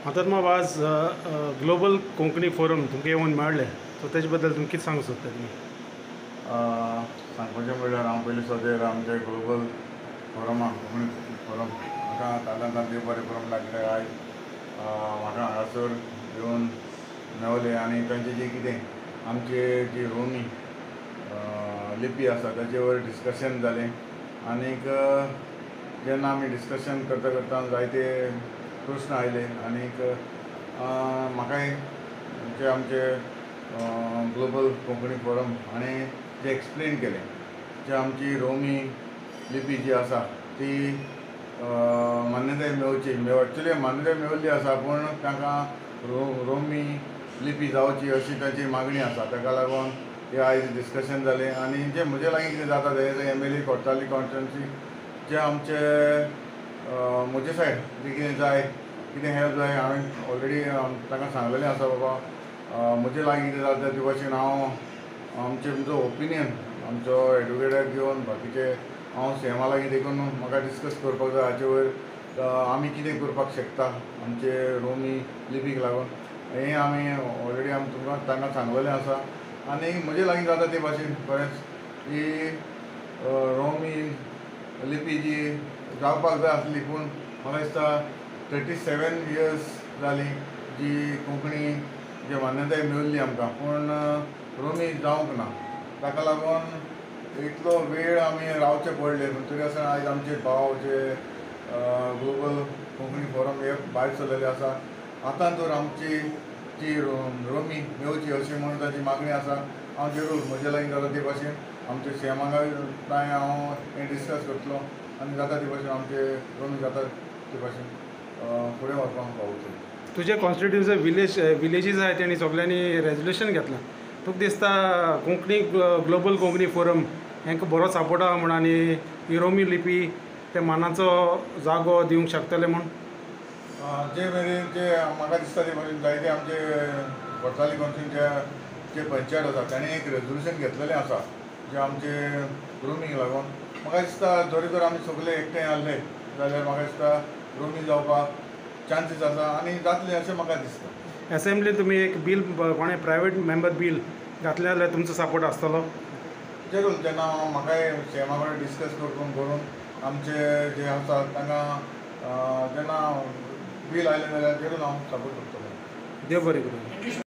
आतां मग आज ग्लोबल कोंकणी फोरम तुमकां येवन मेळ्ळें सो तेजे बद्दल तुमी कितें सांगूंक सोदता तुमी? सांगपाचें म्हणल्यार हांव पयलीं सद्या आमच्या ग्लोबल फोरमाक कोंकणी फोरम म्हाका ताल्यांत देव बरें करूंक लागले. आयज म्हाका हांगासर येवन मेवलें आनी तांचें जें कितें आमचे जी रोमी लिपी आसा ताचे वयर डिस्कशन जालें. आनीक जेन्ना आमी डिस्कशन करता करता जायते प्रस्न आयले आनीक म्हाकाय जे आमचे ग्लोबल कोंकणी फोरम हाणें जे एक्सप्लेन केलें जे आमची रोमी लिपी जी आसा ती मान्यताय मेळची एक्चुली मान्यताय मेळिल्ली आसा पूण तांकां रोमी लिपी जावची अशी तांची मागणी आसा. ताका लागून हे आयज डिस्कशन जालें आनी जे म्हजे लागीं कितें जाता ते MLA कोर्ताली कॉन्स्टिट्युन्सी जे आमचे म्हजे सायड जे कितें जाय कितें हेल्प जाय हांवें ऑलरेडी तांकां सांगलेलें आसा. बाबा म्हजे लागीं कितें जाता ते भाशेन हांव आमचो ओपिनियन आमचो एडवोकेटाक घेवन बाकीचे हांव CMA लागीं देखून म्हाका डिस्कस करपाक जाय हाचे वयर आमी कितें करपाक शकता आमचे रोमी लिपीक लागून हें आमी ऑलरेडी तुमकां तांकां सांगलेलें आसा. आनी म्हजे लागीं जाता ते भाशेन खरेंच ही रोमी लिपी जी जावपाक जाय आसली पूण म्हाका दिसता 37 years जालीं जी कोंकणी जी मान्यताय मेळिल्ली आमकां पूण रोमी जावंक ना. ताका लागून इतलो वेळ आमी रावचे पडले पूण तरी आसतना आयज आमचे भाव जे ग्लोबल कोंकणी फोरम हे भायर सरलेले आसा. आतां तर आमची जी रोमी मेळची अशी म्हणून ताची मागणी आसा. हांव जरूर म्हजे लागीं जाता ते भाशेन आमचे CMAकाय हांव हें डिस्कस करतलो आनी जाता ते भाशेन आमचे रोमी जाता ते भाशेन फुडें वचपाक पावतले. तुजे कॉन्स्टिट्युन्सी विलेजीस आहाय तेणी सगल्यांनी रेजोल्युशन घेतलां. तुका दिसता कोंकणी ग्लोबल कोंकणी फोरम हांकां बरो सपोर्ट आहा म्हण आनी ही रोमी लिपी त्या मानाचो जागो दिवंक शकतले म्हण? जे मेरेन जे म्हाका दिसता ते भाशेन जायते आमचे कोर्ताली कॉन्स्टिट्युन्सीचे जे पंचायत आसा ताणें एक रेजोल्युशन घेतलेलें आसा जे आमचे रोमीक लागून. म्हाका दिसता जरी तर आमी सगळे एकठांय जाल्ले जाल्यार म्हाका दिसता रोमी जावपाक चान्सीस आसा आनी जातले अशें म्हाका दिसता. असेंब्लीन तुमी एक बील कोणें प्रायवेट मेंबर बील घातलें जाल्यार तुमचो सपोर्ट आसतलो? जरूर जेन्ना म्हाकाय CMA कडेन डिस्कस करून आमचे जे आसा तांकां जेन्ना बील आयलें जाल्यार जरूर हांव सपोर्ट करतलो. देव बरें करूं.